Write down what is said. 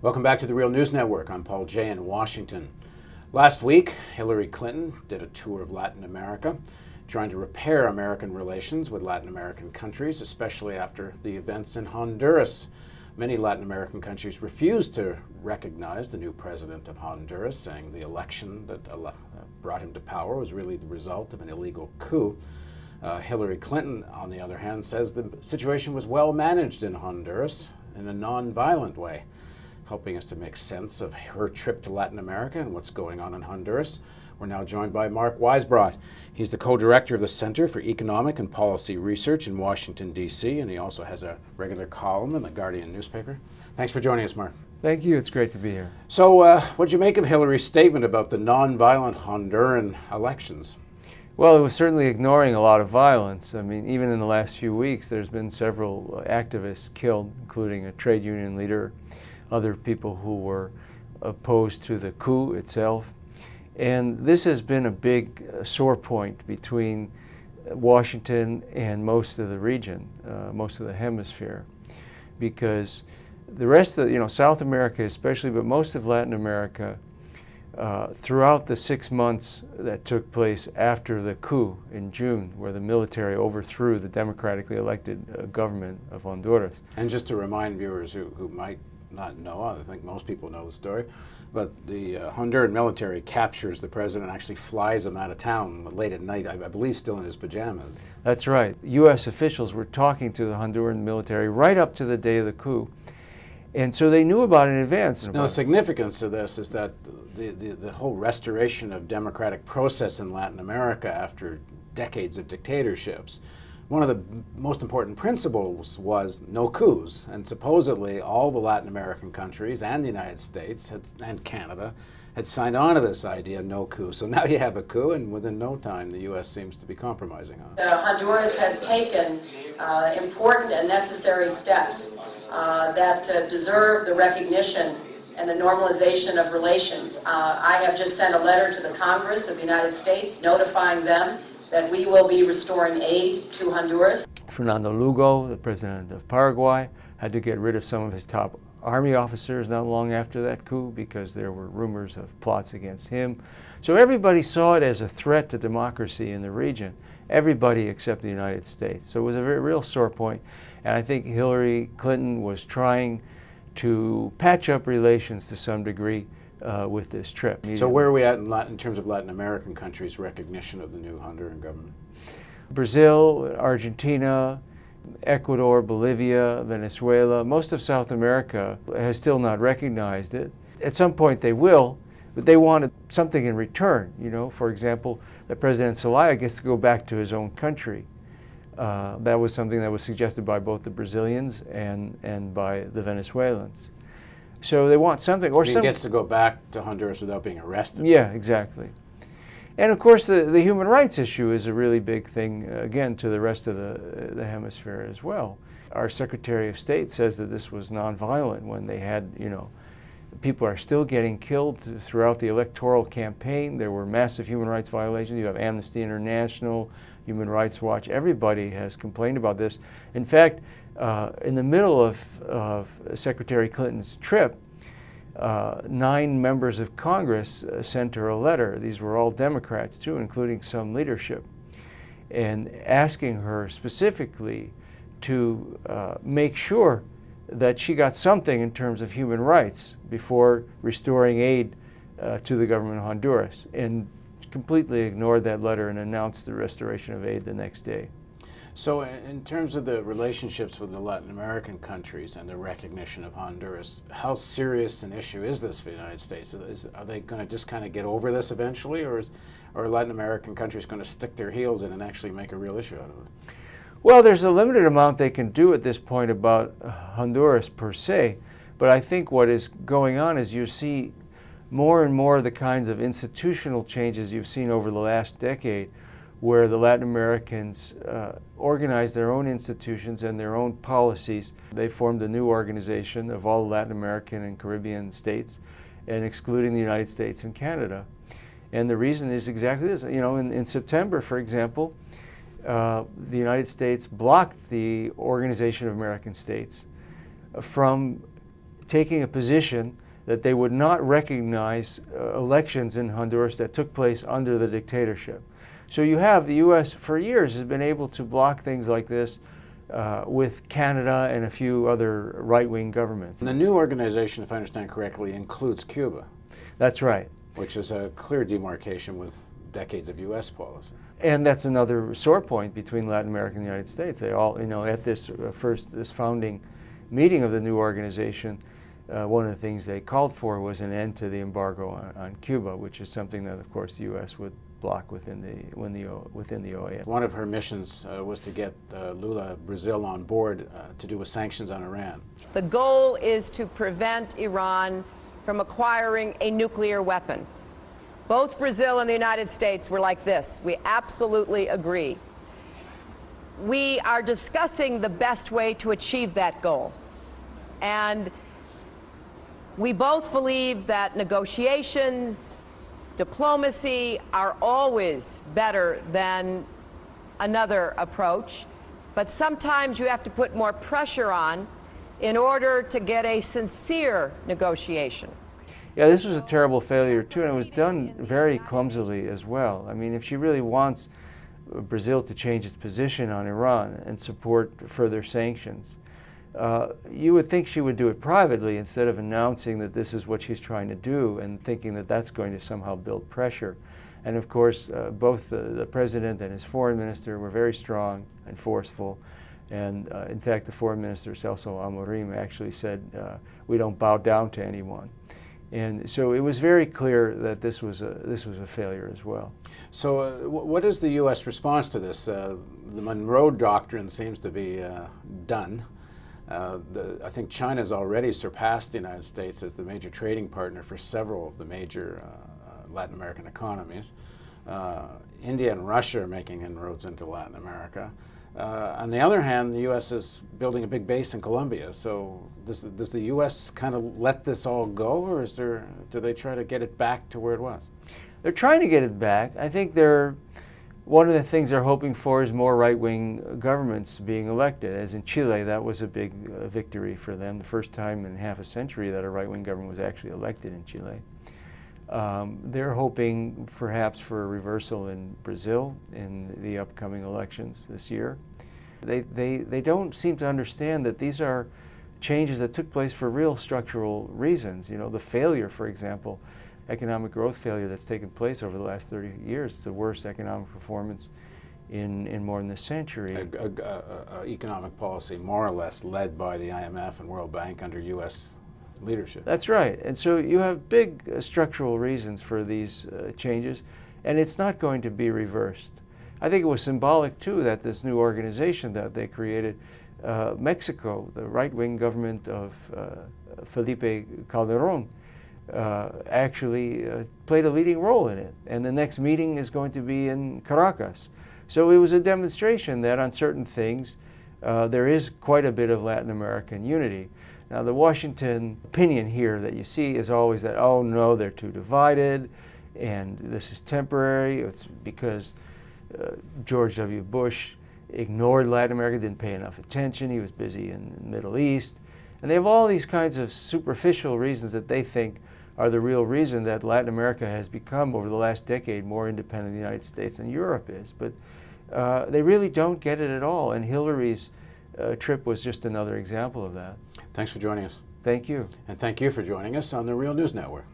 Welcome back to the Real News Network. I'm Paul Jay in Washington. Last week, Hillary Clinton did a tour of Latin America, trying to repair American relations with Latin American countries, especially after the events in Honduras. Many Latin American countries refused to recognize the new president of Honduras, saying the election that brought him to power was really the result of an illegal coup. Hillary Clinton, on the other hand, says the situation was well managed in Honduras in a non-violent way. Helping us to make sense of her trip to Latin America and what's going on in Honduras, we're now joined by Mark Weisbrot. He's the co-director of the Center for Economic and Policy Research in Washington, D.C., and he also has a regular column in the Guardian newspaper. Thanks for joining us, Mark. Thank you. It's great to be here. So what'd you make of Hillary's statement about the non-violent Honduran elections? Well, it was certainly ignoring a lot of violence. I mean, even in the last few weeks, there's been several activists killed, including a trade union leader, other people who were opposed to the coup itself. And this has been a big sore point between Washington and most of the region, most of the hemisphere, because the rest of, South America especially, but most of Latin America, throughout the 6 months that took place after the coup in June, where the military overthrew the democratically elected government of Honduras. And just to remind viewers who might not know, I think most people know the story, but the Honduran military captures the president, actually flies him out of town late at night, I believe still in his pajamas. That's right. U.S. officials were talking to the Honduran military right up to the day of the coup, and so they knew about it in advance. Now, the significance of this is that the whole restoration of democratic process in Latin America after decades of dictatorships, one of the most important principles was no coups, and supposedly all the Latin American countries and the United States and Canada had signed on to this idea, no coup. So now you have a coup, and within no time the U.S. seems to be compromising on it. Honduras has taken important and necessary steps that deserve the recognition and the normalization of relations. I have just sent a letter to the Congress of the United States notifying them that we will be restoring aid to Honduras. Fernando Lugo, the president of Paraguay, had to get rid of some of his top army officers not long after that coup because there were rumors of plots against him. So everybody saw it as a threat to democracy in the region, everybody except the United States. So it was a very real sore point, and I think Hillary Clinton was trying to patch up relations to some degree with this trip. So where are we at in terms of Latin American countries' recognition of the new Honduran government? Brazil, Argentina, Ecuador, Bolivia, Venezuela, most of South America has still not recognized it. At some point they will, but they wanted something in return. For example, that President Zelaya gets to go back to his own country. That was something that was suggested by both the Brazilians and by the Venezuelans. So they want something, or he gets to go back to Honduras without being arrested. Yeah, exactly. And of course, the human rights issue is a really big thing, again, to the rest of the hemisphere as well. Our Secretary of State says that this was nonviolent when they had, people are still getting killed throughout the electoral campaign. There were massive human rights violations. You have Amnesty International, Human Rights Watch. Everybody has complained about this. In fact, in the middle of Secretary Clinton's trip, 9 members of Congress sent her a letter. These were all Democrats too, including some leadership, and asking her specifically to make sure that she got something in terms of human rights before restoring aid to the government of Honduras, and completely ignored that letter and announced the restoration of aid the next day. So in terms of the relationships with the Latin American countries and the recognition of Honduras, how serious an issue is this for the United States? Are they going to just kind of get over this eventually, or are Latin American countries going to stick their heels in and actually make a real issue out of it? Well, there's a limited amount they can do at this point about Honduras per se, but I think what is going on is you see more and more of the kinds of institutional changes you've seen over the last decade, where the Latin Americans organized their own institutions and their own policies. They formed a new organization of all Latin American and Caribbean states, and excluding the United States and Canada. And the reason is exactly this. In September, for example, the United States blocked the Organization of American States from taking a position that they would not recognize elections in Honduras that took place under the dictatorship. So you have the U.S. for years has been able to block things like this with Canada and a few other right-wing governments. And the new organization, if I understand correctly, includes Cuba. That's right. Which is a clear demarcation with decades of U.S. policy. And that's another sore point between Latin America and the United States. They all, at this this founding meeting of the new organization, one of the things they called for was an end to the embargo on Cuba, which is something that, of course, the U.S. would block within the OAS. One of her missions was to get Lula, Brazil, on board to do with sanctions on Iran. The goal is to prevent Iran from acquiring a nuclear weapon. Both Brazil and the United States were like this. We absolutely agree. We are discussing the best way to achieve that goal. And we both believe that negotiations, diplomacy are always better than another approach, but sometimes you have to put more pressure on in order to get a sincere negotiation. Yeah, this was a terrible failure too, and it was done very clumsily as well. I mean, if she really wants Brazil to change its position on Iran and support further sanctions, you would think she would do it privately instead of announcing that this is what she's trying to do and thinking that that's going to somehow build pressure. And of course, both the president and his foreign minister were very strong and forceful. And in fact, the foreign minister, Celso Amorim, actually said, we don't bow down to anyone. And so it was very clear that this was a failure as well. So what is the U.S. response to this? The Monroe Doctrine seems to be done. I think China's already surpassed the United States as the major trading partner for several of the major Latin American economies. India and Russia are making inroads into Latin America. On the other hand, the U.S. is building a big base in Colombia. So does the U.S. kind of let this all go, or do they try to get it back to where it was? They're trying to get it back. I think one of the things they're hoping for is more right-wing governments being elected. As in Chile, that was a big victory for them, the first time in half a century that a right-wing government was actually elected in Chile. They're hoping perhaps for a reversal in Brazil in the upcoming elections this year. They don't seem to understand that these are changes that took place for real structural reasons. You know, the failure, for example, economic growth failure that's taken place over the last 30 years, it's the worst economic performance in more than a century. Economic policy more or less led by the IMF and World Bank under U.S. leadership. That's right. And so you have big structural reasons for these changes, and it's not going to be reversed. I think it was symbolic, too, that this new organization that they created, Mexico, the right-wing government of Felipe Calderón, actually played a leading role in it. And the next meeting is going to be in Caracas. So it was a demonstration that on certain things, there is quite a bit of Latin American unity. Now, the Washington opinion here that you see is always that, oh no, they're too divided, and this is temporary. It's because George W. Bush ignored Latin America, didn't pay enough attention. He was busy in the Middle East. And they have all these kinds of superficial reasons that they think are the real reason that Latin America has become, over the last decade, more independent of the United States than Europe is. But they really don't get it at all, and Hillary's trip was just another example of that. Thanks for joining us. Thank you. And thank you for joining us on the Real News Network.